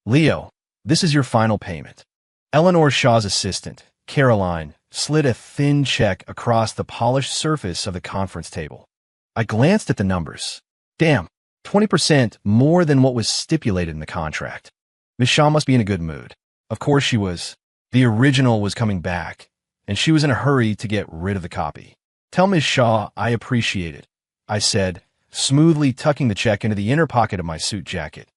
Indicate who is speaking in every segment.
Speaker 1: Leo, this is your final payment. Eleanor Shaw's assistant, Caroline, slid a thin check across the polished surface of the conference table. I glanced at the numbers. Damn, 20% more than what was stipulated in the contract. Miss Shaw must be in a good mood. Of course she was. The original was coming back, and she was in a hurry to get rid of the copy. Tell Miss Shaw I appreciate it, I said, smoothly tucking the check into the inner pocket of my suit jacket.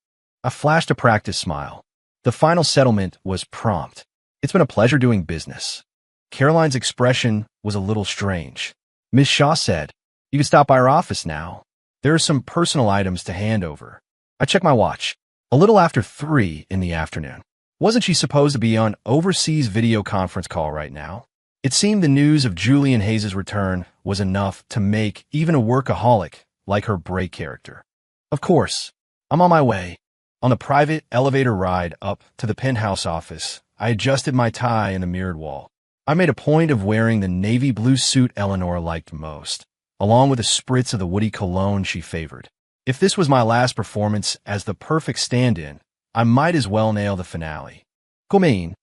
Speaker 1: I flashed a practice smile. The final settlement was prompt. It's been a pleasure doing business. Caroline's expression was a little strange. Miss Shaw said, "You can stop by our office now. There are some personal items to hand over." I checked my watch. A little after 3 in the afternoon. Wasn't she supposed to be on overseas video conference call right now? It seemed the news of Julian Hayes' return was enough to make even a workaholic like her break character. Of course, I'm on my way. On the private elevator ride up to the penthouse office, I adjusted my tie in the mirrored wall. I made a point of wearing the navy blue suit Eleanor liked most, along with a spritz of the woody cologne she favored. If this was my last performance as the perfect stand-in, I might as well nail the finale. Come.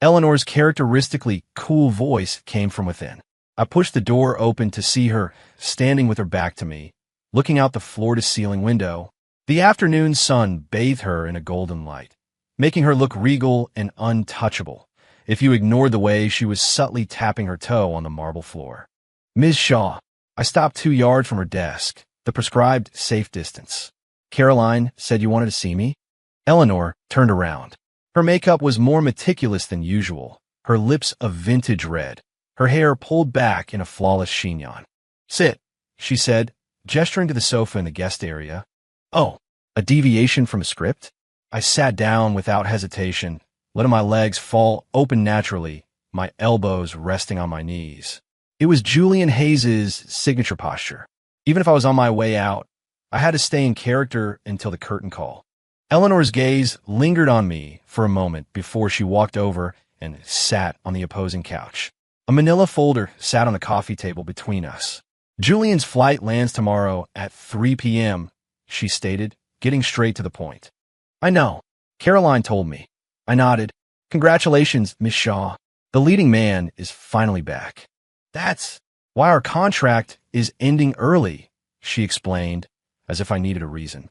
Speaker 1: Eleanor's characteristically cool voice came from within. I pushed the door open to see her standing with her back to me, looking out the floor-to-ceiling window. The afternoon sun bathed her in a golden light, making her look regal and untouchable, if you ignored the way she was subtly tapping her toe on the marble floor. Ms. Shaw. I stopped 2 yards from her desk, the prescribed safe distance. Caroline said you wanted to see me? Eleanor turned around. Her makeup was more meticulous than usual, her lips a vintage red, her hair pulled back in a flawless chignon. Sit, she said, gesturing to the sofa in the guest area. Oh, a deviation from a script? I sat down without hesitation, letting my legs fall open naturally, my elbows resting on my knees. It was Julian Hayes' signature posture. Even if I was on my way out, I had to stay in character until the curtain call. Eleanor's gaze lingered on me for a moment before she walked over and sat on the opposing couch. A manila folder sat on the coffee table between us. Julian's flight lands tomorrow at 3 p.m., she stated, getting straight to the point. I know. Caroline told me. I nodded. Congratulations, Miss Shaw. The leading man is finally back. That's why our contract is ending early, she explained, as if I needed a reason.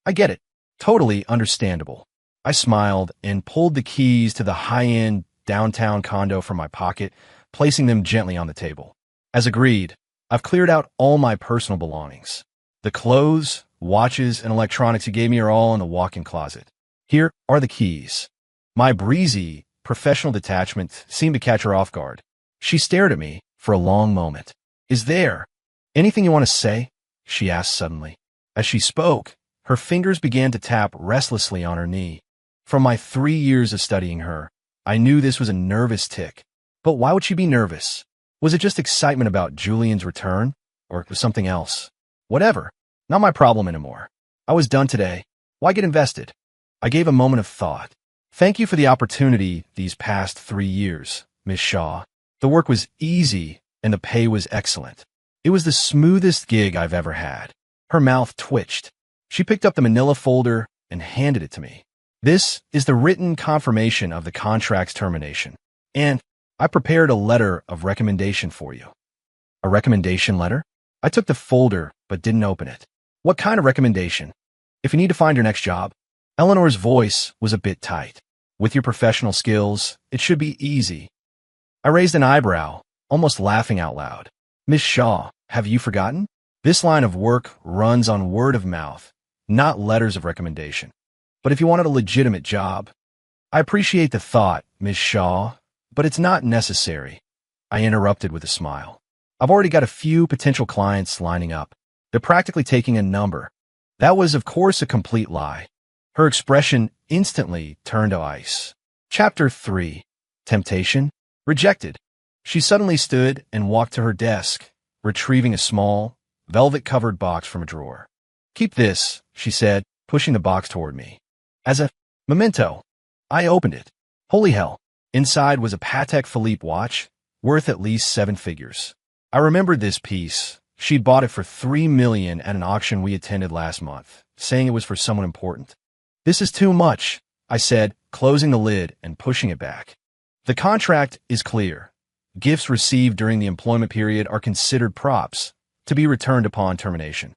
Speaker 1: I get it. Totally understandable. I smiled and pulled the keys to the high-end downtown condo from my pocket, placing them gently on the table. As agreed, I've cleared out all my personal belongings. The clothes, watches, and electronics you gave me are all in the walk-in closet. Here are the keys. My breezy, professional detachment seemed to catch her off guard. She stared at me for a long moment. Is there anything you want to say? She asked suddenly. As she spoke, her fingers began to tap restlessly on her knee. From my 3 years of studying her, I knew this was a nervous tic. But why would she be nervous? Was it just excitement about Julian's return? Or was something else? Whatever. Not my problem anymore. I was done today. Why get invested? I gave a moment of thought. Thank you for the opportunity these past 3 years, Miss Shaw. The work was easy and the pay was excellent. It was the smoothest gig I've ever had. Her mouth twitched. She picked up the manila folder and handed it to me. This is the written confirmation of the contract's termination. And I prepared a letter of recommendation for you. A recommendation letter? I took the folder but didn't open it. What kind of recommendation? If you need to find your next job. Eleanor's voice was a bit tight. With your professional skills, it should be easy. I raised an eyebrow, almost laughing out loud. Miss Shaw, have you forgotten? This line of work runs on word of mouth, not letters of recommendation. But if you wanted a legitimate job, I appreciate the thought, Miss Shaw, but it's not necessary. I interrupted with a smile. I've already got a few potential clients lining up. They're practically taking a number. That was, of course, a complete lie. Her expression instantly turned to ice. Chapter 3. Temptation? Rejected. She suddenly stood and walked to her desk, retrieving a small, velvet-covered box from a drawer. Keep this, she said, pushing the box toward me. As a memento. I opened it. Holy hell. Inside was a Patek Philippe watch, worth at least 7 figures. I remembered this piece. She'd bought it for $3 million at an auction we attended last month, saying it was for someone important. This is too much, I said, closing the lid and pushing it back. The contract is clear. Gifts received during the employment period are considered props, to be returned upon termination.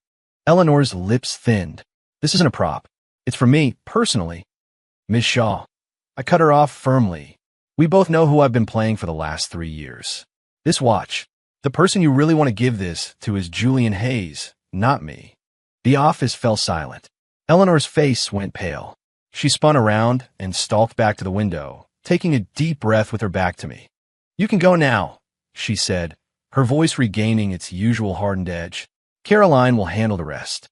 Speaker 1: Eleanor's lips thinned. This isn't a prop. It's for me, personally. Ms. Shaw. I cut her off firmly. We both know who I've been playing for the last 3 years. This watch. The person you really want to give this to is Julian Hayes, not me. The office fell silent. Eleanor's face went pale. She spun around and stalked back to the window, taking a deep breath with her back to me. You can go now, she said, her voice regaining its usual hardened edge. Caroline will handle the rest.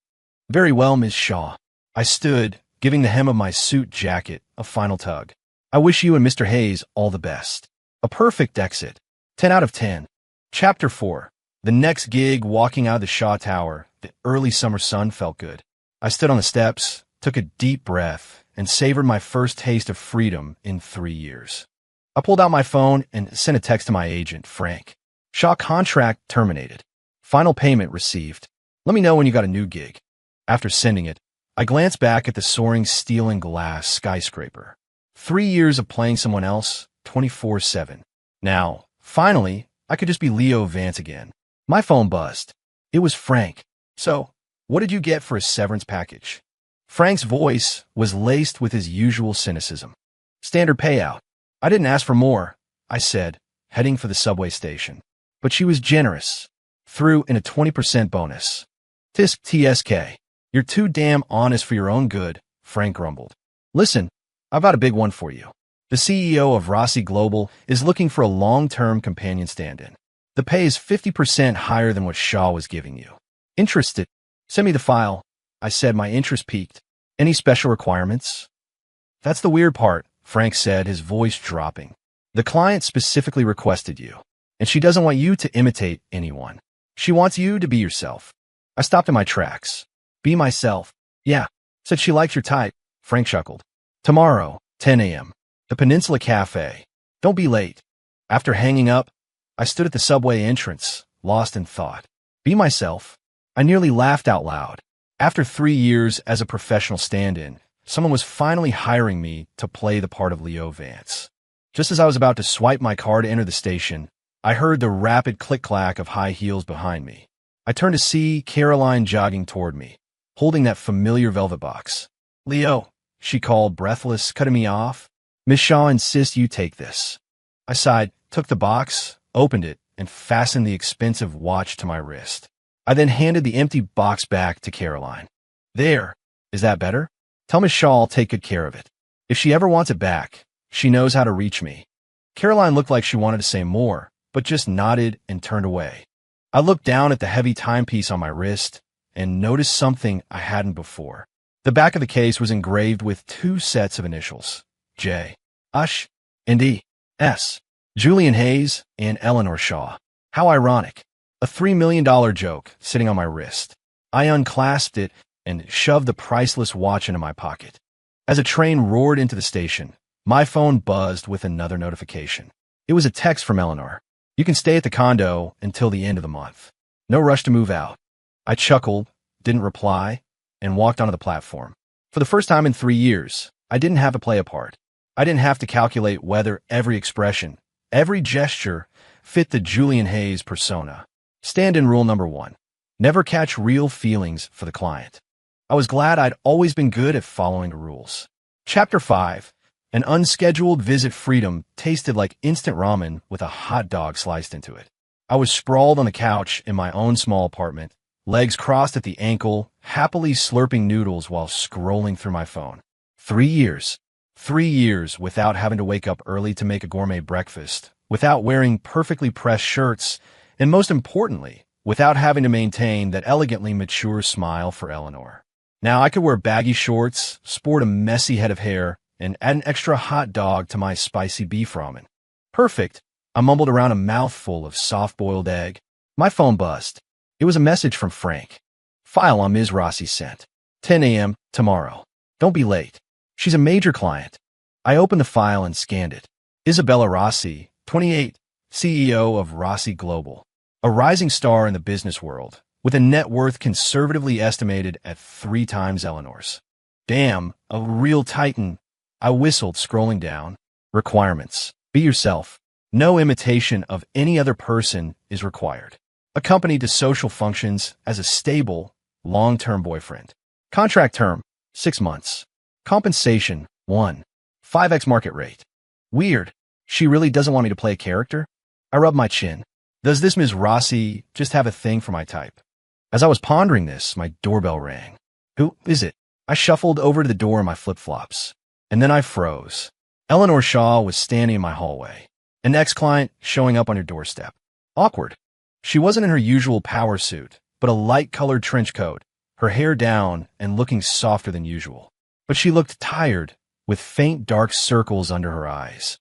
Speaker 1: Very well, Ms. Shaw. I stood, giving the hem of my suit jacket a final tug. I wish you and Mr. Hayes all the best. A perfect exit. 10 out of 10. Chapter 4. The next gig, walking out of the Shaw Tower, the early summer sun felt good. I stood on the steps, took a deep breath, and savored my first taste of freedom in 3 years. I pulled out my phone and sent a text to my agent, Frank. Shaw contract terminated. Final payment received. Let me know when you got a new gig. After sending it, I glanced back at the soaring steel and glass skyscraper. 3 years of playing someone else, 24/7. Now, finally, I could just be Leo Vance again. My phone buzzed. It was Frank. So, what did you get for a severance package? Frank's voice was laced with his usual cynicism. Standard payout. I didn't ask for more, I said, heading for the subway station. But she was generous. Threw in a 20% bonus. Tisk TSK. You're too damn honest for your own good, Frank grumbled. Listen, I've got a big one for you. The CEO of Rossi Global is looking for a long-term companion stand-in. The pay is 50% higher than what Shaw was giving you. Interested? Send me the file. I said, my interest peaked. Any special requirements? That's the weird part, Frank said, his voice dropping. The client specifically requested you, and she doesn't want you to imitate anyone. She wants you to be yourself. I stopped in my tracks. Be myself. Yeah, said she liked your type, Frank chuckled. Tomorrow, 10 a.m. The Peninsula Cafe. Don't be late. After hanging up, I stood at the subway entrance, lost in thought. Be myself. I nearly laughed out loud. After 3 years as a professional stand-in, someone was finally hiring me to play the part of Leo Vance. Just as I was about to swipe my card to enter the station, I heard the rapid click-clack of high heels behind me. I turned to see Caroline jogging toward me, holding that familiar velvet box. Leo, she called, breathless, cutting me off. Miss Shaw insists you take this. I sighed, took the box, opened it, and fastened the expensive watch to my wrist. I then handed the empty box back to Caroline. There. Is that better? Tell Miss Shaw I'll take good care of it. If she ever wants it back, she knows how to reach me. Caroline looked like she wanted to say more, but just nodded and turned away. I looked down at the heavy timepiece on my wrist and noticed something I hadn't before. The back of the case was engraved with 2 sets of initials, J, Ush, and E, S. Julian Hayes and Eleanor Shaw. How ironic. A $3 million joke sitting on my wrist. I unclasped it and shoved the priceless watch into my pocket. As a train roared into the station, my phone buzzed with another notification. It was a text from Eleanor. You can stay at the condo until the end of the month. No rush to move out. I chuckled, didn't reply, and walked onto the platform. For the first time in 3 years, I didn't have to play a part. I didn't have to calculate whether every expression, every gesture, fit the Julian Hayes persona. Stand-in rule number 1. Never catch real feelings for the client. I was glad I'd always been good at following the rules. Chapter 5. An unscheduled visit freedom tasted like instant ramen with a hot dog sliced into it. I was sprawled on the couch in my own small apartment, legs crossed at the ankle, happily slurping noodles while scrolling through my phone. 3 years. 3 years without having to wake up early to make a gourmet breakfast, without wearing perfectly pressed shirts, and most importantly, without having to maintain that elegantly mature smile for Eleanor. Now I could wear baggy shorts, sport a messy head of hair, and add an extra hot dog to my spicy beef ramen. Perfect. I mumbled around a mouthful of soft-boiled egg. My phone buzzed. It was a message from Frank. File on Ms. Rossi sent. 10 a.m. tomorrow. Don't be late. She's a major client. I opened the file and scanned it. Isabella Rossi, 28, CEO of Rossi Global. A rising star in the business world, with a net worth conservatively estimated at 3 times Eleanor's. Damn, a real titan. I whistled, scrolling down. Requirements. Be yourself. No imitation of any other person is required. Accompanied to social functions as a stable, long-term boyfriend. Contract term, 6 months. Compensation, 1. 5x market rate. Weird. She really doesn't want me to play a character? I rubbed my chin. Does this Ms. Rossi just have a thing for my type? As I was pondering this, my doorbell rang. Who is it? I shuffled over to the door in my flip-flops. And then I froze. Eleanor Shaw was standing in my hallway. An ex-client showing up on your doorstep. Awkward. She wasn't in her usual power suit, but a light-colored trench coat, her hair down and looking softer than usual. But she looked tired, with faint dark circles under her eyes.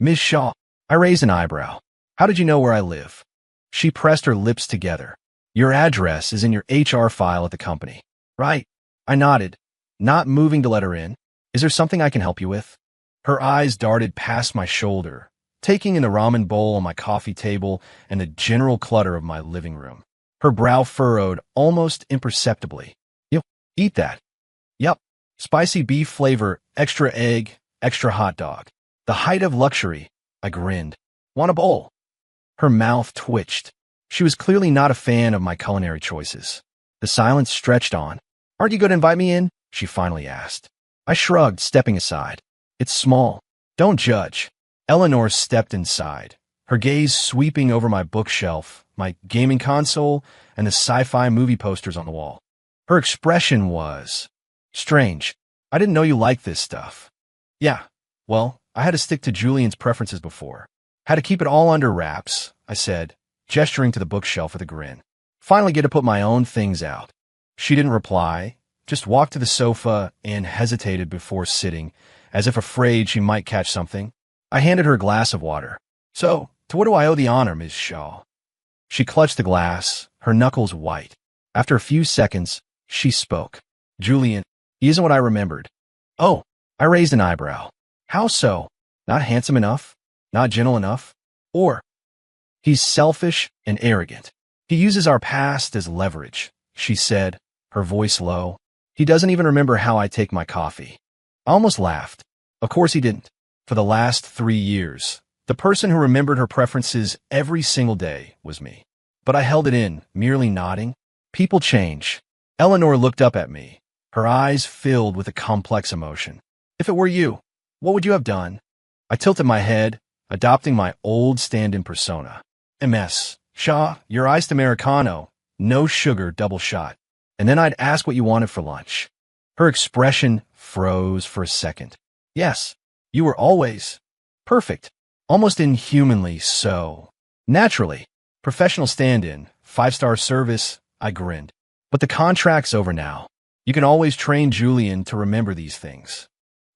Speaker 1: Ms. Shaw, I raised an eyebrow. How did you know where I live? She pressed her lips together. Your address is in your HR file at the company. Right. I nodded, not moving to let her in. Is there something I can help you with? Her eyes darted past my shoulder, taking in the ramen bowl on my coffee table and the general clutter of my living room. Her brow furrowed almost imperceptibly. You eat that? Yup. Spicy beef flavor, extra egg, extra hot dog. The height of luxury. I grinned. Want a bowl? Her mouth twitched. She was clearly not a fan of my culinary choices. The silence stretched on. Aren't you going to invite me in? She finally asked. I shrugged, stepping aside. It's small. Don't judge. Eleanor stepped inside, her gaze sweeping over my bookshelf, my gaming console, and the sci-fi movie posters on the wall. Her expression was strange. I didn't know you liked this stuff. Yeah, well, I had to stick to Julian's preferences before. Had to keep it all under wraps, I said, gesturing to the bookshelf with a grin. Finally get to put my own things out. She didn't reply, just walked to the sofa and hesitated before sitting, as if afraid she might catch something. I handed her a glass of water. So, to what do I owe the honor, Ms. Shaw? She clutched the glass, her knuckles white. After a few seconds, she spoke. Julian, he isn't what I remembered. Oh, I raised an eyebrow. How so? Not handsome enough? Not gentle enough? Or, he's selfish and arrogant. He uses our past as leverage, she said, her voice low. He doesn't even remember how I take my coffee. I almost laughed. Of course he didn't. For the last 3 years, the person who remembered her preferences every single day was me. But I held it in, merely nodding. People change. Eleanor looked up at me, her eyes filled with a complex emotion. If it were you, what would you have done? I tilted my head, adopting my old stand-in persona. MS. Shaw, your iced Americano, no sugar, double shot. And then I'd ask what you wanted for lunch. Her expression froze for a second. Yes, you were always perfect, almost inhumanly so. Naturally, professional stand-in, 5-star service, I grinned. But the contract's over now. You can always train Julian to remember these things.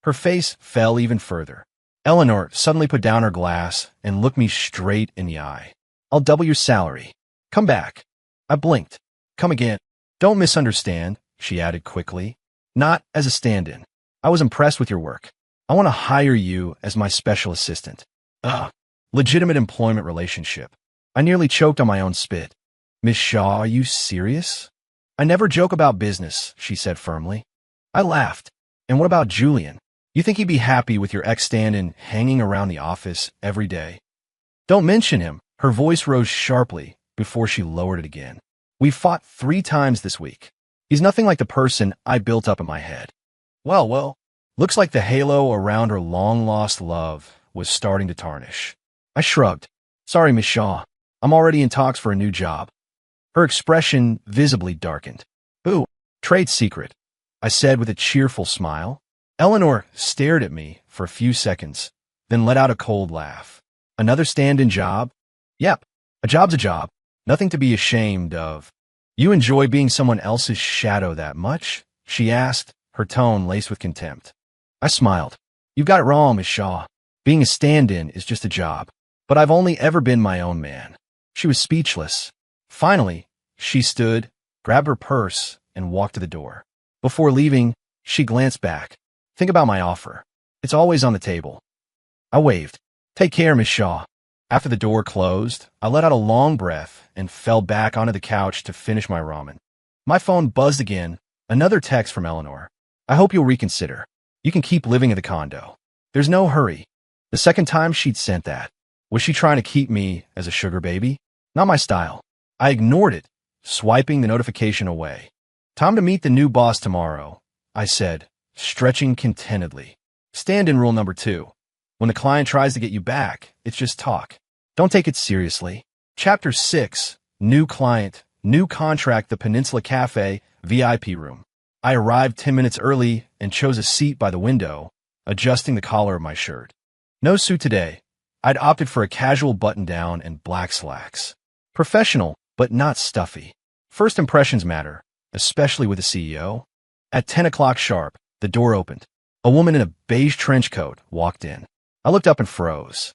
Speaker 1: Her face fell even further. Eleanor suddenly put down her glass and looked me straight in the eye. I'll double your salary. Come back. I blinked. Come again. Don't misunderstand, she added quickly. Not as a stand-in. I was impressed with your work. I want to hire you as my special assistant. Legitimate employment relationship. I nearly choked on my own spit. Miss Shaw, are you serious? I never joke about business, she said firmly. I laughed. And what about Julian? You think he'd be happy with your ex-stand-in hanging around the office every day? Don't mention him. Her voice rose sharply before she lowered it again. We fought 3 times this week. He's nothing like the person I built up in my head. Well, looks like the halo around her long-lost love was starting to tarnish. I shrugged. Sorry, Miss Shaw. I'm already in talks for a new job. Her expression visibly darkened. Ooh, trade secret, I said with a cheerful smile. Eleanor stared at me for a few seconds, then let out a cold laugh. Another stand-in job? Yep, a job's a job. Nothing to be ashamed of. You enjoy being someone else's shadow that much? She asked, her tone laced with contempt. I smiled. You've got it wrong, Miss Shaw. Being a stand-in is just a job. But I've only ever been my own man. She was speechless. Finally, she stood, grabbed her purse, and walked to the door. Before leaving, she glanced back. Think about my offer. It's always on the table. I waved. Take care, Miss Shaw. After the door closed, I let out a long breath and fell back onto the couch to finish my ramen. My phone buzzed again, another text from Eleanor. I hope you'll reconsider. You can keep living at the condo. There's no hurry. The second time she'd sent that. Was she trying to keep me as a sugar baby? Not my style. I ignored it, swiping the notification away. Time to meet the new boss tomorrow, I said, stretching contentedly. Stand-in rule number 2. When the client tries to get you back, it's just talk. Don't take it seriously. Chapter 6. New client, new contract, the Peninsula Cafe, VIP room. I arrived 10 minutes early and chose a seat by the window, adjusting the collar of my shirt. No suit today. I'd opted for a casual button-down and black slacks. Professional, but not stuffy. First impressions matter, especially with a CEO. At 10 o'clock sharp, the door opened. A woman in a beige trench coat walked in. I looked up and froze.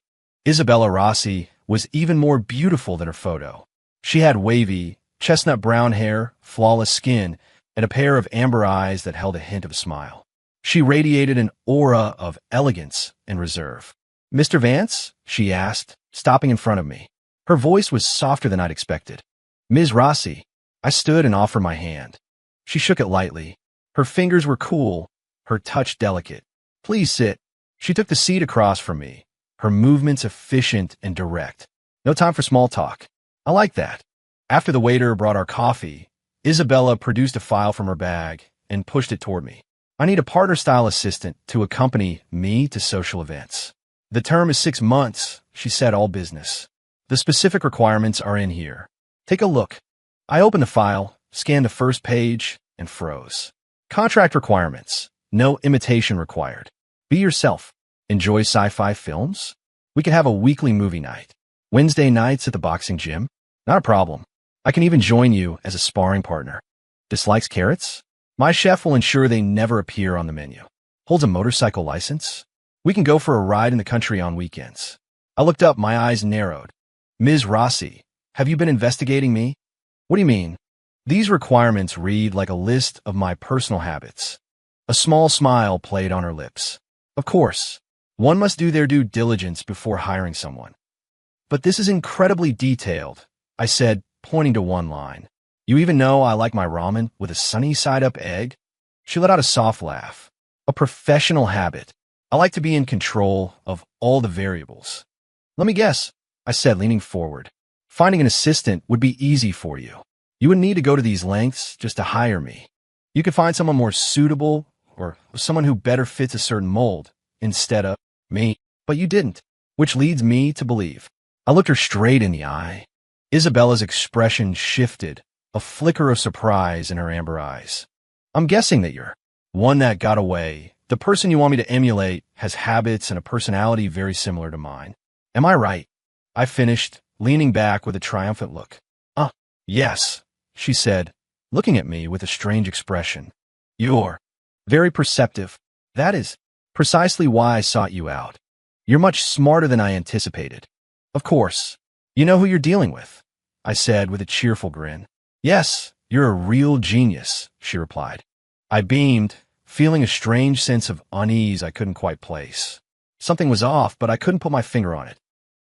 Speaker 1: Isabella Rossi was even more beautiful than her photo. She had wavy, chestnut brown hair, flawless skin, and a pair of amber eyes that held a hint of a smile. She radiated an aura of elegance and reserve. "Mr. Vance?" she asked, stopping in front of me. Her voice was softer than I'd expected. "Ms. Rossi." I stood and offered my hand. She shook it lightly. Her fingers were cool, her touch delicate. "Please sit." She took the seat across from me, her movements efficient and direct. No time for small talk. I like that. After the waiter brought our coffee, Isabella produced a file from her bag and pushed it toward me. "I need a partner-style assistant to accompany me to social events. The term is 6 months," she said, all business. "The specific requirements are in here. Take a look." I opened the file, scanned the first page, and froze. Contract requirements. No imitation required. Be yourself. Enjoy sci-fi films? We could have a weekly movie night. Wednesday nights at the boxing gym? Not a problem. I can even join you as a sparring partner. Dislikes carrots? My chef will ensure they never appear on the menu. Holds a motorcycle license? We can go for a ride in the country on weekends. I looked up, my eyes narrowed. "Ms. Rossi, have you been investigating me?" "What do you mean?" These requirements read like a list of my personal habits. A small smile played on her lips. Of course, one must do their due diligence before hiring someone. "But this is incredibly detailed," I said, pointing to one line. "You even know I like my ramen with a sunny side-up egg?" She let out a soft laugh. "A professional habit. I like to be in control of all the variables." "Let me guess," I said, leaning forward. "Finding an assistant would be easy for you. You wouldn't need to go to these lengths just to hire me. You could find someone more suitable or someone who better fits a certain mold instead of me. But you didn't, which leads me to believe." I looked her straight in the eye. Isabella's expression shifted, a flicker of surprise in her amber eyes. "I'm guessing that you're one that got away. The person you want me to emulate has habits and a personality very similar to mine. Am I right?" I finished, leaning back with a triumphant look. Yes," she said, looking at me with a strange expression. "You're very perceptive. That is precisely why I sought you out. You're much smarter than I anticipated." "Of course. You know who you're dealing with," I said with a cheerful grin. "Yes, you're a real genius," she replied. I beamed, feeling a strange sense of unease I couldn't quite place. Something was off, but I couldn't put my finger on it.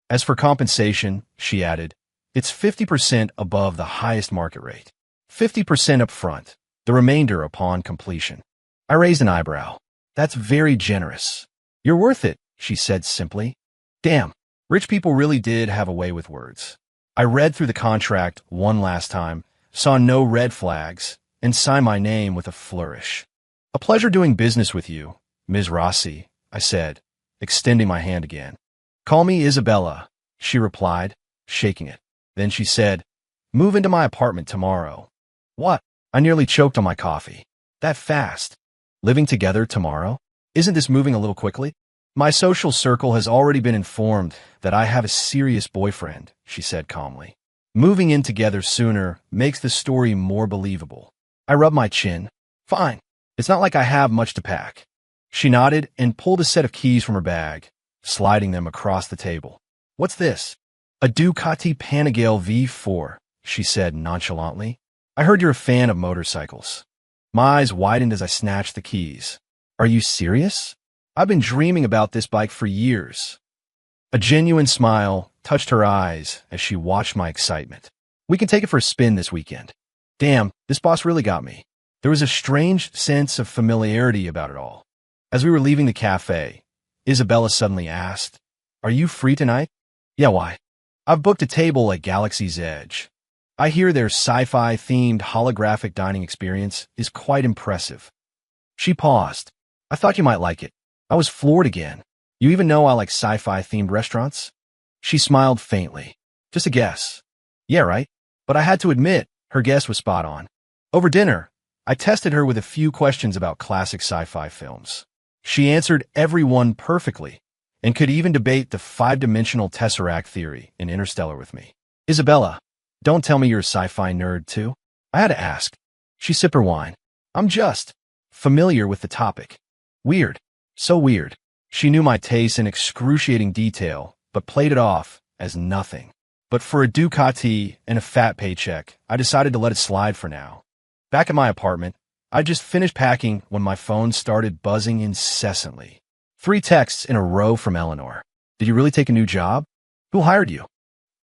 Speaker 1: "As for compensation," she added, "it's 50% above the highest market rate. 50% up front, the remainder upon completion." I raised an eyebrow. "That's very generous." "You're worth it," she said simply. Damn, rich people really did have a way with words. I read through the contract one last time, saw no red flags, and signed my name with a flourish. "A pleasure doing business with you, Ms. Rossi," I said, extending my hand again. "Call me Isabella," she replied, shaking it. Then she said, "Move into my apartment tomorrow." "What?" I nearly choked on my coffee. "That fast? Living together tomorrow? Isn't this moving a little quickly?" "My social circle has already been informed that I have a serious boyfriend," she said calmly. "Moving in together sooner makes the story more believable." I rubbed my chin. "Fine. It's not like I have much to pack." She nodded and pulled a set of keys from her bag, sliding them across the table. "What's this?" "A Ducati Panigale V4, she said nonchalantly. "I heard you're a fan of motorcycles." My eyes widened as I snatched the keys. "Are you serious? I've been dreaming about this bike for years." A genuine smile touched her eyes as she watched my excitement. "We can take it for a spin this weekend." Damn, this boss really got me. There was a strange sense of familiarity about it all. As we were leaving the cafe, Isabella suddenly asked, "Are you free tonight?" "Yeah, why?" "I've booked a table at Galaxy's Edge. I hear their sci-fi themed holographic dining experience is quite impressive." She paused. "I thought you might like it." I was floored again. "You even know I like sci-fi themed restaurants?" She smiled faintly. "Just a guess." "Yeah, right." But I had to admit, her guess was spot on. Over dinner, I tested her with a few questions about classic sci-fi films. She answered every one perfectly, and could even debate the five-dimensional tesseract theory in Interstellar with me. "Isabella, don't tell me you're a sci-fi nerd, too." I had to ask. She sipped her wine. "I'm just familiar with the topic." "Weird. So weird." She knew my taste in excruciating detail, but played it off as nothing. But for a Ducati and a fat paycheck, I decided to let it slide for now. Back at my apartment, I just finished packing when my phone started buzzing incessantly. 3 texts in a row from Eleanor. "Did you really take a new job? Who hired you?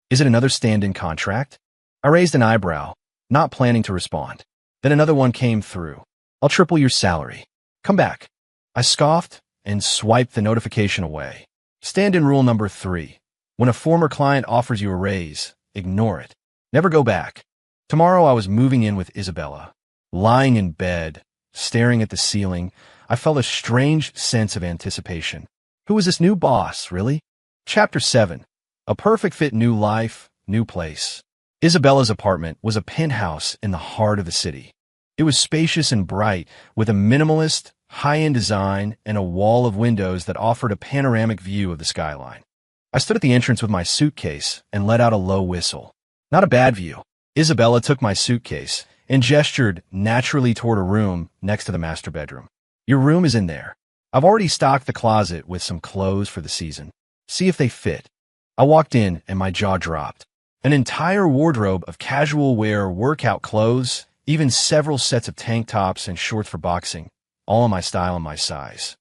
Speaker 1: Is it another stand-in contract?" I raised an eyebrow, not planning to respond. Then another one came through. "I'll triple your salary. Come back." I scoffed and swiped the notification away. Stand-in rule number 3. When a former client offers you a raise, ignore it. Never go back. Tomorrow I was moving in with Isabella. Lying in bed, staring at the ceiling, I felt a strange sense of anticipation. Who was this new boss, really? Chapter 7. A perfect fit, new life, new place. Isabella's apartment was a penthouse in the heart of the city. It was spacious and bright, with a minimalist, high-end design and a wall of windows that offered a panoramic view of the skyline. I stood at the entrance with my suitcase and let out a low whistle. Not a bad view. Isabella took my suitcase and gestured naturally toward a room next to the master bedroom. "Your room is in there. I've already stocked the closet with some clothes for the season. See if they fit." I walked in and my jaw dropped. An entire wardrobe of casual wear workout clothes, even several sets of tank tops and shorts for boxing, all in my style and my size.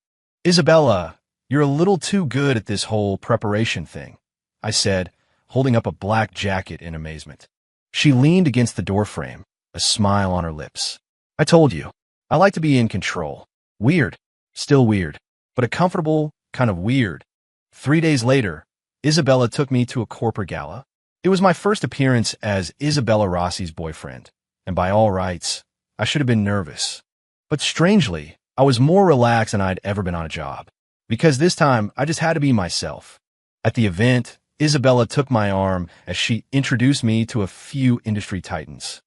Speaker 1: "Isabella, you're a little too good at this whole preparation thing," I said, holding up a black jacket in amazement. She leaned against the doorframe, a smile on her lips. "I told you, I like to be in control. Weird, still weird, but a comfortable kind of weird." 3 days later, Isabella took me to a corporate gala. It was my first appearance as Isabella Rossi's boyfriend, and by all rights, I should have been nervous. But strangely, I was more relaxed than I'd ever been on a job, because this time I just had to be myself. At the event, Isabella took my arm as she introduced me to a few industry titans.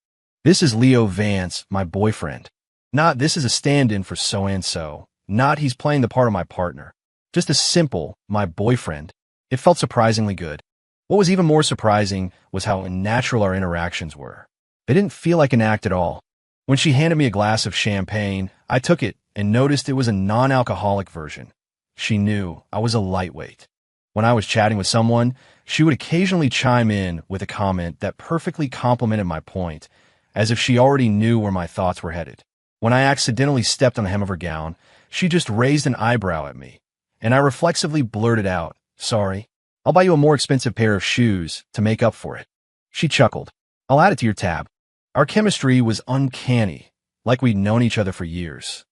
Speaker 1: "This is Leo Vance, my boyfriend. Not this is a stand-in for so-and-so. Not he's playing the part of my partner. Just a simple, my boyfriend." It felt surprisingly good. What was even more surprising was how unnatural our interactions were. They didn't feel like an act at all. When she handed me a glass of champagne, I took it and noticed it was a non-alcoholic version. She knew I was a lightweight. When I was chatting with someone, she would occasionally chime in with a comment that perfectly complimented my point, as if she already knew where my thoughts were headed. When I accidentally stepped on the hem of her gown, she just raised an eyebrow at me, and I reflexively blurted out, "Sorry, I'll buy you a more expensive pair of shoes to make up for it." She chuckled. "I'll add it to your tab." Our chemistry was uncanny, like we'd known each other for years.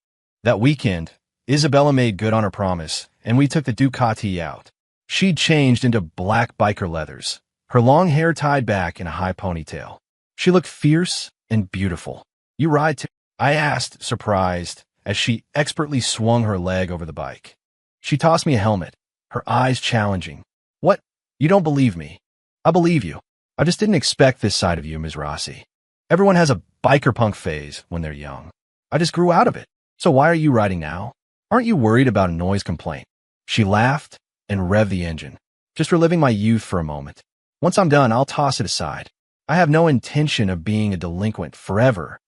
Speaker 1: That weekend, Isabella made good on her promise, and we took the Ducati out. She'd changed into black biker leathers, her long hair tied back in a high ponytail. She looked fierce and beautiful. "You ride too?" I asked, surprised, as she expertly swung her leg over the bike. She tossed me a helmet, her eyes challenging. "What? You don't believe me?" "I believe you. I just didn't expect this side of you, Ms. Rossi. Everyone has a biker punk phase when they're young. I just grew out of it. So why are you riding now? Aren't you worried about a noise complaint?" She laughed and revved the engine. "Just reliving my youth for a moment. Once I'm done, I'll toss it aside. I have no intention of being a delinquent forever.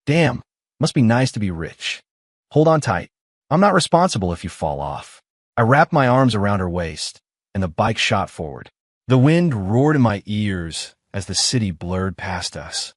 Speaker 1: Damn, must be nice to be rich. Hold on tight. I'm not responsible if you fall off." I wrapped my arms around her waist, and the bike shot forward. The wind roared in my ears as the city blurred past us.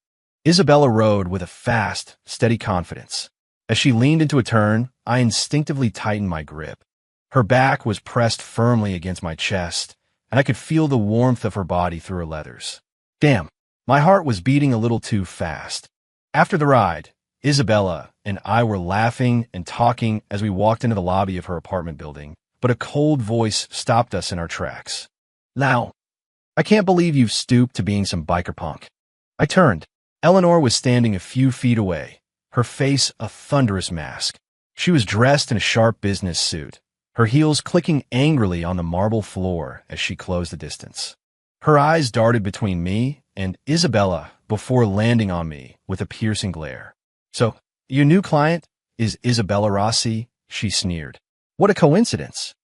Speaker 1: Isabella rode with a fast, steady confidence. As she leaned into a turn, I instinctively tightened my grip. Her back was pressed firmly against my chest, and I could feel the warmth of her body through her leathers. Damn, my heart was beating a little too fast. After the ride, Isabella, and I were laughing and talking as we walked into the lobby of her apartment building, but a cold voice stopped us in our tracks. "Now, I can't believe you've stooped to being some biker punk." I turned. Eleanor was standing a few feet away, her face a thunderous mask. She was dressed in a sharp business suit, her heels clicking angrily on the marble floor as she closed the distance. Her eyes darted between me and Isabella before landing on me with a piercing glare. "So, your new client is Isabella Rossi?" she sneered. "What a coincidence."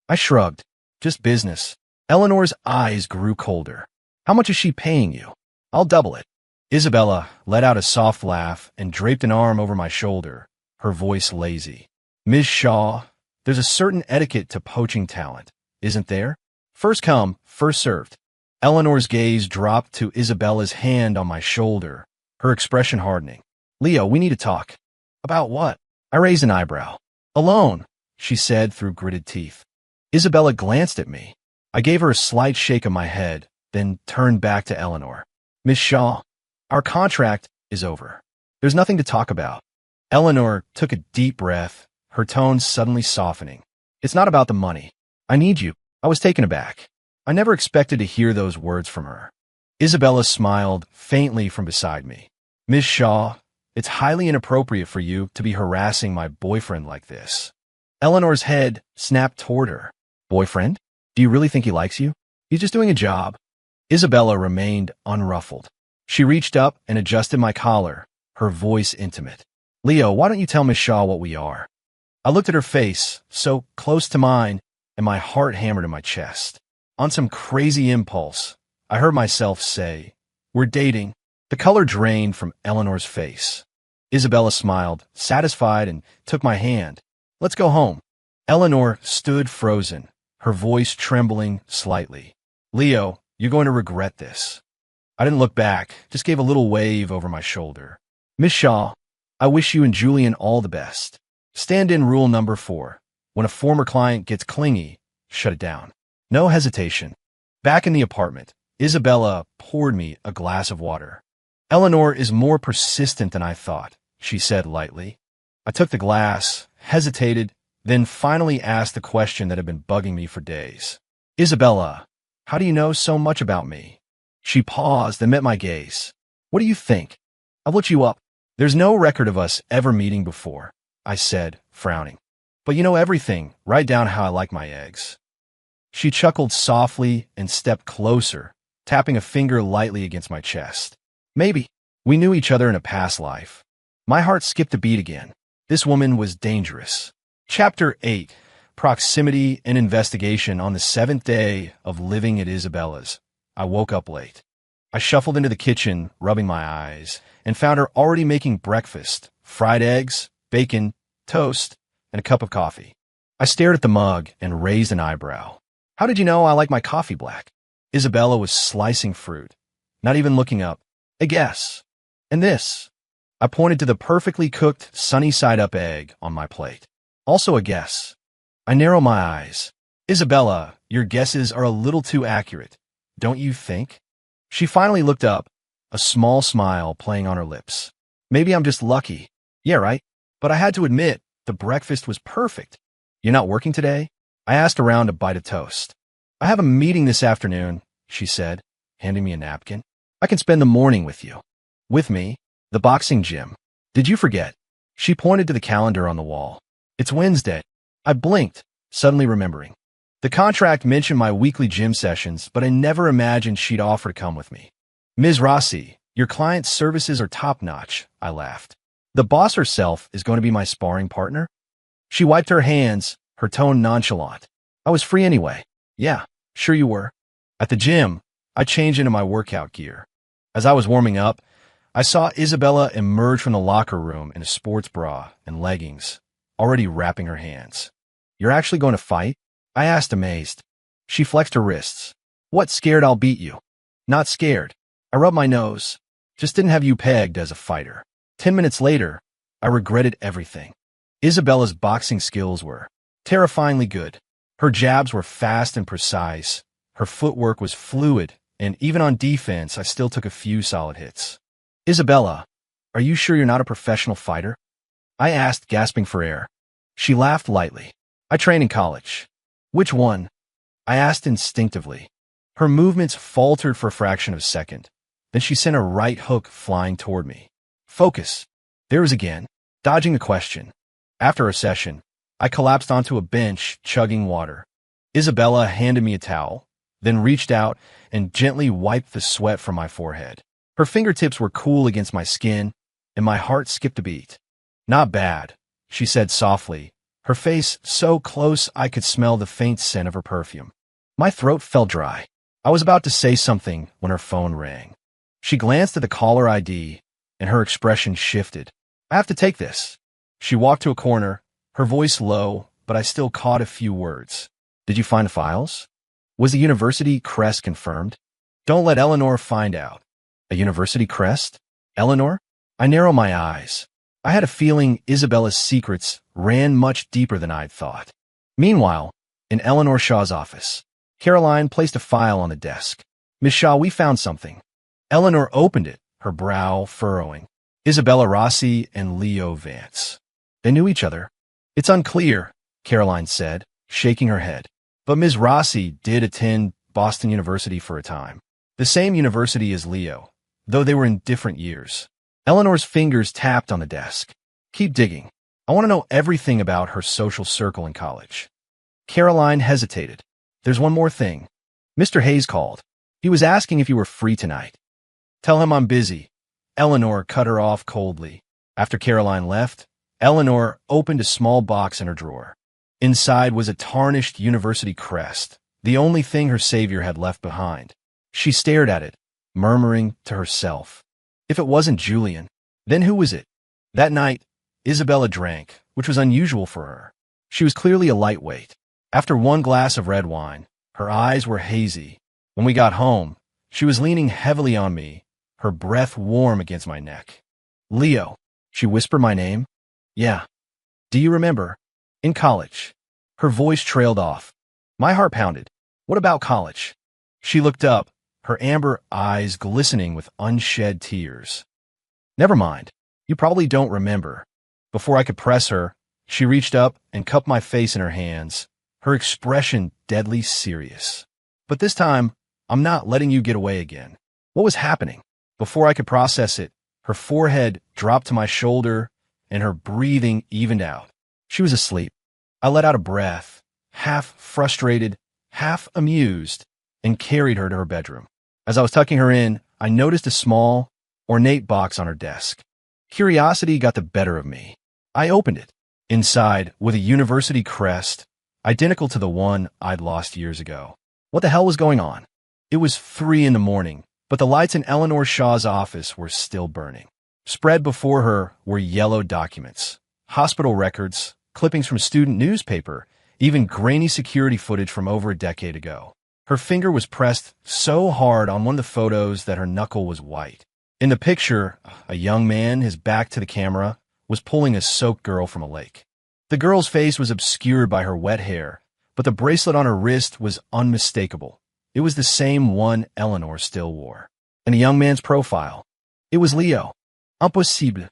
Speaker 1: I shrugged. "Just business." Eleanor's eyes grew colder. "How much is she paying you?" "I'll double it." Isabella let out a soft laugh and draped an arm over my shoulder, her voice lazy. "Ms. Shaw, there's a certain etiquette to poaching talent, isn't there? First come, first served." Eleanor's gaze dropped to Isabella's hand on my shoulder, her expression hardening. "Leo, we need to talk." "About what?" I raised an eyebrow. "Alone," she said through gritted teeth. Isabella glanced at me. I gave her a slight shake of my head, then turned back to Eleanor. "Miss Shaw, our contract is over. There's nothing to talk about." Eleanor took a deep breath, her tone suddenly softening. "It's not about the money. I need you." I was taken aback. I never expected to hear those words from her. Isabella smiled faintly from beside me. "Miss Shaw, it's highly inappropriate for you to be harassing my boyfriend like this." Eleanor's head snapped toward her. "Boyfriend? Do you really think he likes you? He's just doing a job." Isabella remained unruffled. She reached up and adjusted my collar, her voice intimate. "Leo, why don't you tell Miss Shaw what we are?" I looked at her face, so close to mine, and my heart hammered in my chest. On some crazy impulse, I heard myself say, "We're dating." The color drained from Eleanor's face. Isabella smiled, satisfied, and took my hand. "Let's go home." Eleanor stood frozen, her voice trembling slightly. "Leo, you're going to regret this." I didn't look back, just gave a little wave over my shoulder. "Miss Shaw, I wish you and Julian all the best. Stand-in rule number 4. When a former client gets clingy, shut it down." No hesitation. Back in the apartment, Isabella poured me a glass of water. "Eleanor is more persistent than I thought," she said lightly. I took the glass, hesitated, then finally asked the question that had been bugging me for days. "Isabella, how do you know so much about me?" She paused and met my gaze. "What do you think? I've looked you up. There's no record of us ever meeting before," I said, frowning. "But you know everything, right down how I like my eggs." She chuckled softly and stepped closer, tapping a finger lightly against my chest. "Maybe. We knew each other in a past life." My heart skipped a beat again. This woman was dangerous. Chapter 8. Proximity and Investigation. On the 7th day of living at Isabella's, I woke up late. I shuffled into the kitchen, rubbing my eyes, and found her already making breakfast, fried eggs, bacon, toast, and a cup of coffee. I stared at the mug and raised an eyebrow. "How did you know I like my coffee black?" Isabella was slicing fruit, not even looking up. "A guess." "And this?" I pointed to the perfectly cooked, sunny-side-up egg on my plate. "Also a guess." I narrowed my eyes. "Isabella, your guesses are a little too accurate, don't you think?" She finally looked up, a small smile playing on her lips. "Maybe I'm just lucky." "Yeah, right. But I had to admit, the breakfast was perfect." "You're not working today?" I asked around a bite of toast. "I have a meeting this afternoon," she said, handing me a napkin. "I can spend the morning with you." "With me?" "The boxing gym. Did you forget?" She pointed to the calendar on the wall. "It's Wednesday." I blinked, suddenly remembering. The contract mentioned my weekly gym sessions, but I never imagined she'd offer to come with me. "Ms. Rossi, your client's services are top-notch," I laughed. "The boss herself is going to be my sparring partner?" She wiped her hands, her tone nonchalant. "I was free anyway." "Yeah, sure you were." At the gym, I changed into my workout gear. As I was warming up, I saw Isabella emerge from the locker room in a sports bra and leggings, already wrapping her hands. "You're actually going to fight?" I asked, amazed. She flexed her wrists. "What, scared I'll beat you?" "Not scared." I rubbed my nose. "Just didn't have you pegged as a fighter." 10 minutes later, I regretted everything. Isabella's boxing skills were terrifyingly good. Her jabs were fast and precise. Her footwork was fluid, and even on defense, I still took a few solid hits. "Isabella, are you sure you're not a professional fighter?" I asked, gasping for air. She laughed lightly. I trained in college. Which one? I asked instinctively. Her movements faltered for a fraction of a second. Then she sent a right hook flying toward me. Focus. There was again, dodging the question. After a session, I collapsed onto a bench, chugging water. Isabella handed me a towel, then reached out and gently wiped the sweat from my forehead. Her fingertips were cool against my skin, and my heart skipped a beat. Not bad, she said softly, her face so close I could smell the faint scent of her perfume. My throat felt dry. I was about to say something when her phone rang. She glanced at the caller ID, and her expression shifted. I have to take this. She walked to a corner, her voice low, but I still caught a few words. Did you find the files? Was the university crest confirmed? Don't let Eleanor find out. A university crest? Eleanor? I narrowed my eyes. I had a feeling Isabella's secrets ran much deeper than I'd thought. Meanwhile, in Eleanor Shaw's office, Caroline placed a file on the desk. Miss Shaw, we found something. Eleanor opened it, her brow furrowing. Isabella Rossi and Leo Vance. They knew each other. It's unclear, Caroline said, shaking her head. But Ms. Rossi did attend Boston University for a time. The same university as Leo, though they were in different years. Eleanor's fingers tapped on the desk. Keep digging. I want to know everything about her social circle in college. Caroline hesitated. There's one more thing. Mr. Hayes called. He was asking if you were free tonight. Tell him I'm busy. Eleanor cut her off coldly. After Caroline left, Eleanor opened a small box in her drawer. Inside was a tarnished university crest, the only thing her savior had left behind. She stared at it, murmuring to herself. If it wasn't Julian, then who was it? That night, Isabella drank, which was unusual for her. She was clearly a lightweight. After one glass of red wine, her eyes were hazy. When we got home, she was leaning heavily on me, her breath warm against my neck. Leo, she whispered my name. Yeah. Do you remember? In college. Her voice trailed off. My heart pounded. What about college? She looked up, her amber eyes glistening with unshed tears. Never mind. You probably don't remember. Before I could press her, she reached up and cupped my face in her hands, her expression deadly serious. But this time, I'm not letting you get away again. What was happening? Before I could process it, her forehead dropped to my shoulder and her breathing evened out. She was asleep. I let out a breath, half frustrated, half amused, and carried her to her bedroom. As I was tucking her in, I noticed a small, ornate box on her desk. Curiosity got the better of me. I opened it. Inside, with a university crest, identical to the one I'd lost years ago. What the hell was going on? It was 3 a.m, but the lights in Eleanor Shaw's office were still burning. Spread before her were yellow documents, hospital records, clippings from student newspaper, even grainy security footage from over a decade ago. Her finger was pressed so hard on one of the photos that her knuckle was white. In the picture, a young man, his back to the camera, was pulling a soaked girl from a lake. The girl's face was obscured by her wet hair, but the bracelet on her wrist was unmistakable. It was the same one Eleanor still wore. And the young man's profile. It was Leo. Impossible.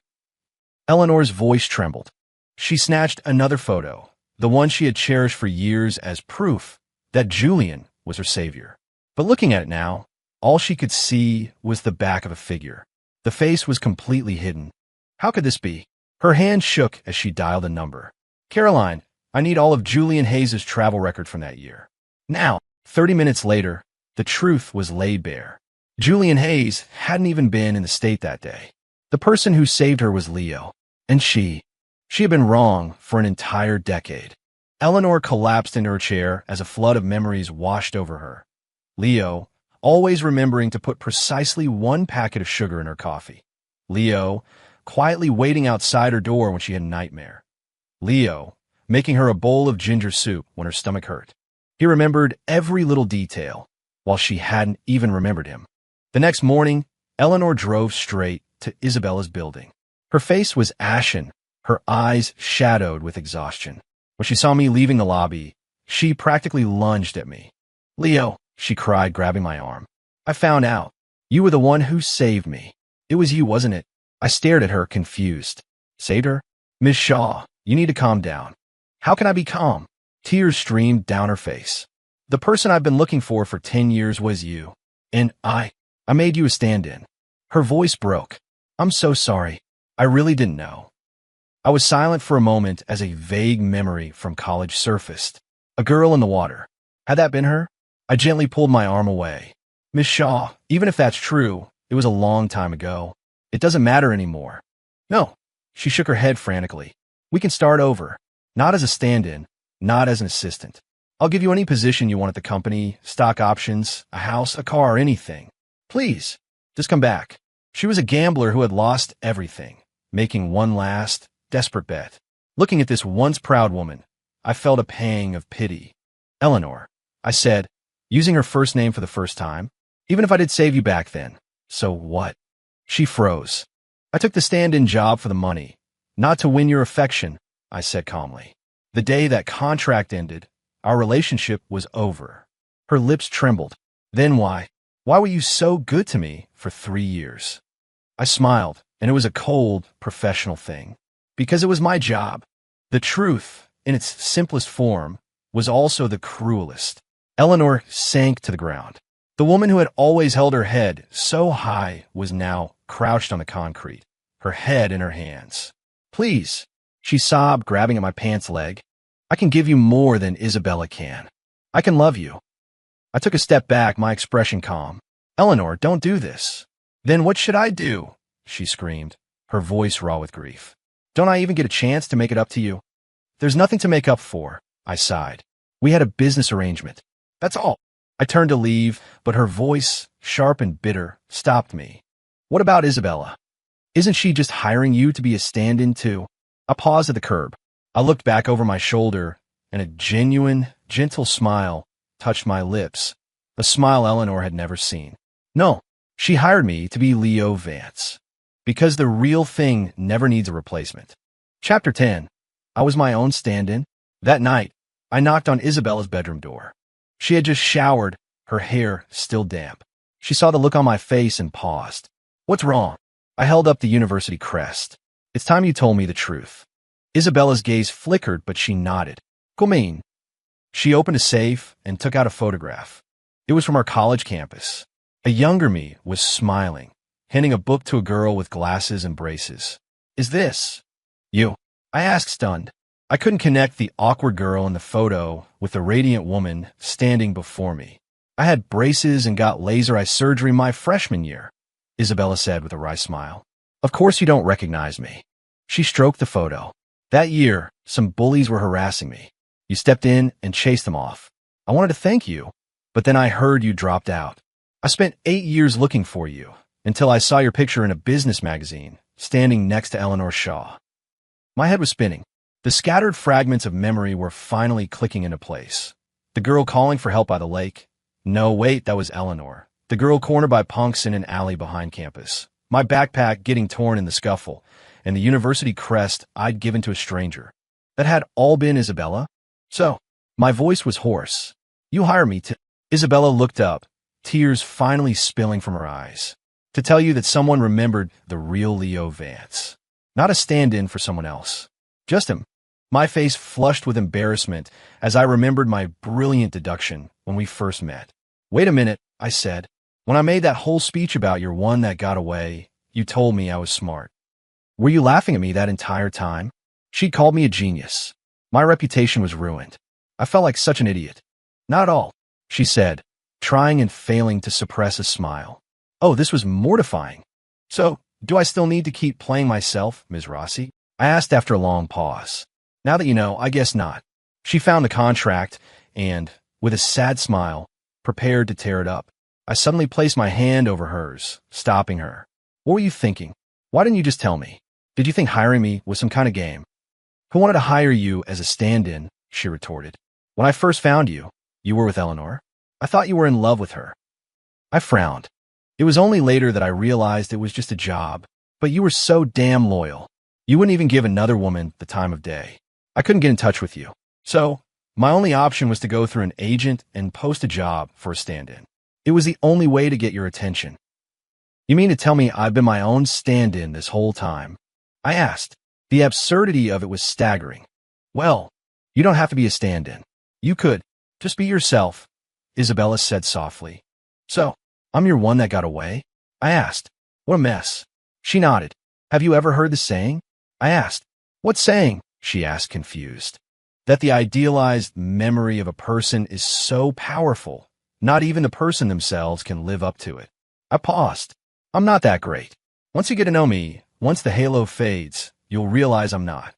Speaker 1: Eleanor's voice trembled. She snatched another photo, the one she had cherished for years as proof that Julian was her savior. But looking at it now, all she could see was the back of a figure. The face was completely hidden. How could this be? Her hand shook as she dialed a number. Caroline, I need all of Julian Hayes' travel record from that year. Now, 30 minutes later, the truth was laid bare. Julian Hayes hadn't even been in the state that day. The person who saved her was Leo, and she had been wrong for an entire decade. Eleanor collapsed into her chair as a flood of memories washed over her. Leo, always remembering to put precisely 1 packet of sugar in her coffee. Leo, quietly waiting outside her door when she had a nightmare. Leo, making her a bowl of ginger soup when her stomach hurt. He remembered every little detail, while she hadn't even remembered him. The next morning, Eleanor drove straight to Isabella's building. Her face was ashen, her eyes shadowed with exhaustion. When she saw me leaving the lobby, she practically lunged at me. Leo, she cried, grabbing my arm. I found out. You were the one who saved me. It was you, wasn't it? I stared at her, confused. Saved her? Miss Shaw, you need to calm down. How can I be calm? Tears streamed down her face. The person I've been looking for 10 years was you. And I made you a stand-in. Her voice broke. I'm so sorry. I really didn't know. I was silent for a moment as a vague memory from college surfaced. A girl in the water. Had that been her? I gently pulled my arm away. Miss Shaw, even if that's true, it was a long time ago. It doesn't matter anymore. No. She shook her head frantically. We can start over. Not as a stand-in, not as an assistant. I'll give you any position you want at the company, stock options, a house, a car, anything. Please, just come back. She was a gambler who had lost everything, making one last, desperate bet. Looking at this once proud woman, I felt a pang of pity. Eleanor, I said, using her first name for the first time. Even if I did save you back then, so what? She froze. I took the stand-in job for the money, not to win your affection, I said calmly. The day that contract ended, our relationship was over. Her lips trembled. Then why? Why were you so good to me for 3 years? I smiled, and it was a cold, professional thing. Because it was my job. The truth, in its simplest form, was also the cruelest. Eleanor sank to the ground. The woman who had always held her head so high was now crouched on the concrete, her head in her hands. Please, she sobbed, grabbing at my pants leg. I can give you more than Isabella can. I can love you. I took a step back, my expression calm. Eleanor, don't do this. Then what should I do? She screamed, her voice raw with grief. Don't I even get a chance to make it up to you? There's nothing to make up for, I sighed. We had a business arrangement. That's all. I turned to leave, but her voice, sharp and bitter, stopped me. What about Isabella? Isn't she just hiring you to be a stand-in too? I paused at the curb. I looked back over my shoulder, and a genuine, gentle smile touched my lips, a smile Eleanor had never seen. No, she hired me to be Leo Vance. Because the real thing never needs a replacement. Chapter 10. I was my own stand-in. That night, I knocked on Isabella's bedroom door. She had just showered, her hair still damp. She saw the look on my face and paused. What's wrong? I held up the university crest. It's time you told me the truth. Isabella's gaze flickered, but she nodded. Come. She opened a safe and took out a photograph. It was from our college campus. A younger me was smiling, handing a book to a girl with glasses and braces. Is this you? I asked, stunned. I couldn't connect the awkward girl in the photo with the radiant woman standing before me. I had braces and got laser eye surgery my freshman year, Isabella said with a wry smile. Of course you don't recognize me. She stroked the photo. That year, some bullies were harassing me. You stepped in and chased them off. I wanted to thank you, but then I heard you dropped out. I spent 8 years looking for you, until I saw your picture in a business magazine, standing next to Eleanor Shaw. My head was spinning. The scattered fragments of memory were finally clicking into place. The girl calling for help by the lake. No, wait, that was Eleanor. The girl cornered by punks in an alley behind campus. My backpack getting torn in the scuffle, and the university crest I'd given to a stranger. That had all been Isabella? So, my voice was hoarse. You hire me to... Isabella looked up, tears finally spilling from her eyes. To tell you that someone remembered the real Leo Vance. Not a stand-in for someone else. Just him. My face flushed with embarrassment as I remembered my brilliant deduction when we first met. Wait a minute, I said. When I made that whole speech about your one that got away, you told me I was smart. Were you laughing at me that entire time? She called me a genius. My reputation was ruined. I felt like such an idiot. Not at all, she said, trying and failing to suppress a smile. Oh, this was mortifying. So, do I still need to keep playing myself, Ms. Rossi? I asked after a long pause. Now that you know, I guess not. She found the contract and, with a sad smile, prepared to tear it up. I suddenly placed my hand over hers, stopping her. What were you thinking? Why didn't you just tell me? Did you think hiring me was some kind of game? Who wanted to hire you as a stand-in? She retorted. When I first found you, you were with Eleanor. I thought you were in love with her. I frowned. It was only later that I realized it was just a job. But you were so damn loyal. You wouldn't even give another woman the time of day. I couldn't get in touch with you. So, my only option was to go through an agent and post a job for a stand-in. It was the only way to get your attention. You mean to tell me I've been my own stand-in this whole time? I asked. The absurdity of it was staggering. Well, you don't have to be a stand-in. You could. Just be yourself, Isabella said softly. So, I'm your one that got away? I asked. What a mess. She nodded. Have you ever heard the saying? I asked. What saying? She asked, confused. That the idealized memory of a person is so powerful, not even the person themselves can live up to it. I paused. I'm not that great. Once you get to know me, once the halo fades, you'll realize I'm not.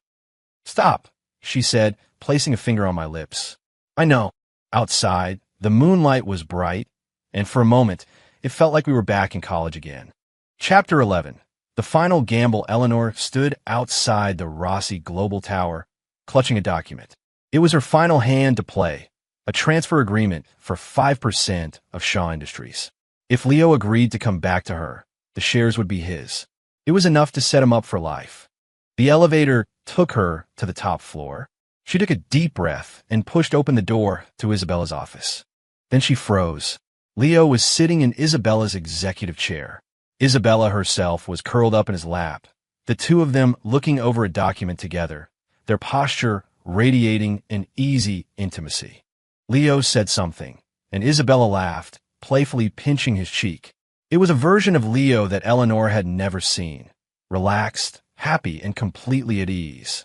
Speaker 1: Stop, she said, placing a finger on my lips. I know. Outside, the moonlight was bright, and for a moment, it felt like we were back in college again. Chapter 11. The final gamble. Eleanor stood outside the Rossi Global Tower, clutching a document. It was her final hand to play, a transfer agreement for 5% of Shaw Industries. If Leo agreed to come back to her, the shares would be his. It was enough to set him up for life. The elevator took her to the top floor. She took a deep breath and pushed open the door to Isabella's office. Then she froze. Leo was sitting in Isabella's executive chair. Isabella herself was curled up in his lap, the two of them looking over a document together, their posture radiating an easy intimacy. Leo said something, and Isabella laughed, playfully pinching his cheek. It was a version of Leo that Eleanor had never seen, relaxed, happy, and completely at ease.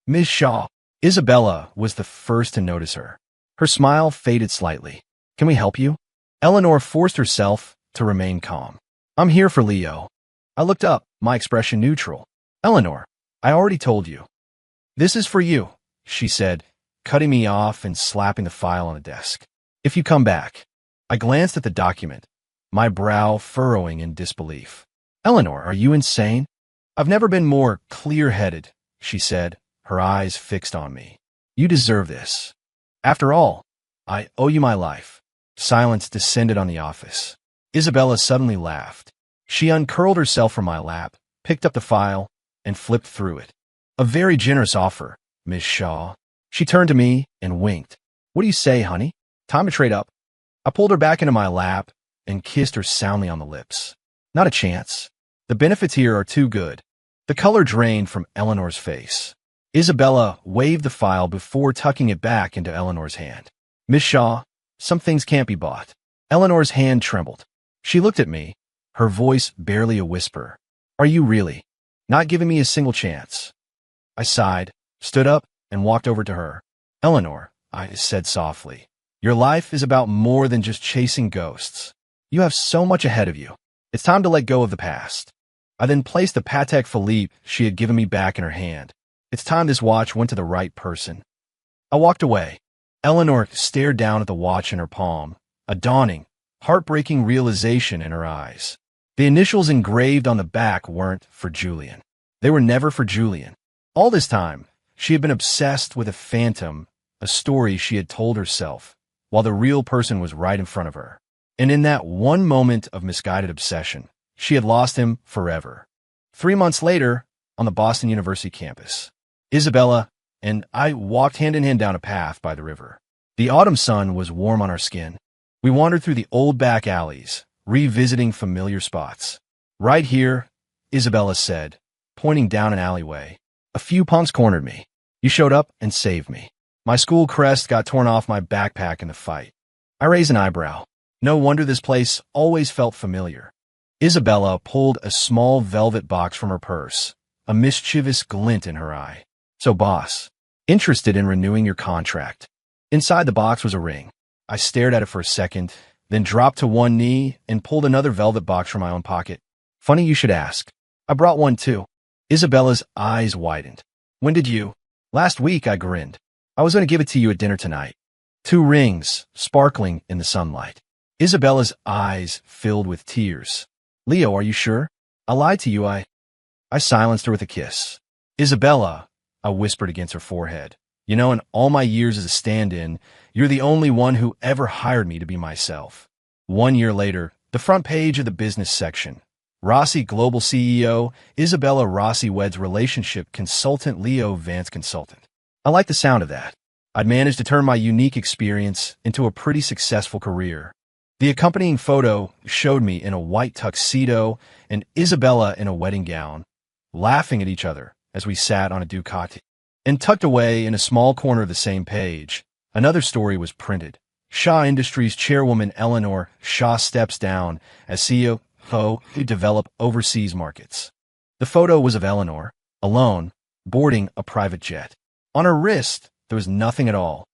Speaker 1: Ms. Shaw. Isabella was the first to notice her. Her smile faded slightly. Can we help you? Eleanor forced herself to remain calm. I'm here for Leo. I looked up, my expression neutral. Eleanor, I already told you. This is for you, she said, cutting me off and slapping the file on the desk. If you come back. I glanced at the document, my brow furrowing in disbelief. Eleanor, are you insane? I've never been more clear-headed, she said, her eyes fixed on me. You deserve this. After all, I owe you my life. Silence descended on the office. Isabella suddenly laughed. She uncurled herself from my lap, picked up the file, and flipped through it. A very generous offer, Miss Shaw. She turned to me and winked. What do you say, honey? Time to trade up. I pulled her back into my lap and kissed her soundly on the lips. Not a chance. The benefits here are too good. The color drained from Eleanor's face. Isabella waved the file before tucking it back into Eleanor's hand. Miss Shaw, some things can't be bought. Eleanor's hand trembled. She looked at me, her voice barely a whisper. Are you really? Not giving me a single chance? I sighed, stood up, and walked over to her. Eleanor, I said softly, your life is about more than just chasing ghosts. You have so much ahead of you. It's time to let go of the past. I then placed the Patek Philippe she had given me back in her hand. It's time this watch went to the right person. I walked away. Eleanor stared down at the watch in her palm, a dawning, heartbreaking realization in her eyes. The initials engraved on the back weren't for Julian. They were never for Julian. All this time, she had been obsessed with a phantom, a story she had told herself, while the real person was right in front of her. And in that one moment of misguided obsession, she had lost him forever. 3 months later, on the Boston University campus, Isabella and I walked hand in hand down a path by the river. The autumn sun was warm on our skin. We wandered through the old back alleys, revisiting familiar spots. Right here, Isabella said, pointing down an alleyway. A few punks cornered me. You showed up and saved me. My school crest got torn off my backpack in the fight. I raised an eyebrow. No wonder this place always felt familiar. Isabella pulled a small velvet box from her purse, a mischievous glint in her eye. So, boss, interested in renewing your contract. Inside the box was a ring. I stared at it for a second, then dropped to one knee and pulled another velvet box from my own pocket. Funny you should ask. I brought one too. Isabella's eyes widened. When did you? Last week, I grinned. I was going to give it to you at dinner tonight. 2 rings, sparkling in the sunlight. Isabella's eyes filled with tears. Leo, are you sure? I lied to you, I silenced her with a kiss. Isabella, I whispered against her forehead. You know, in all my years as a stand-in, you're the only one who ever hired me to be myself. 1 year later, the front page of the business section. Rossi Global CEO, Isabella Rossi weds relationship consultant Leo Vance consultant. I like the sound of that. I'd managed to turn my unique experience into a pretty successful career. The accompanying photo showed me in a white tuxedo and Isabella in a wedding gown, laughing at each other as we sat on a Ducati. And tucked away in a small corner of the same page, another story was printed. Shaw Industries chairwoman Eleanor Shaw steps down as CEO to develop overseas markets. The photo was of Eleanor, alone, boarding a private jet. On her wrist, there was nothing at all,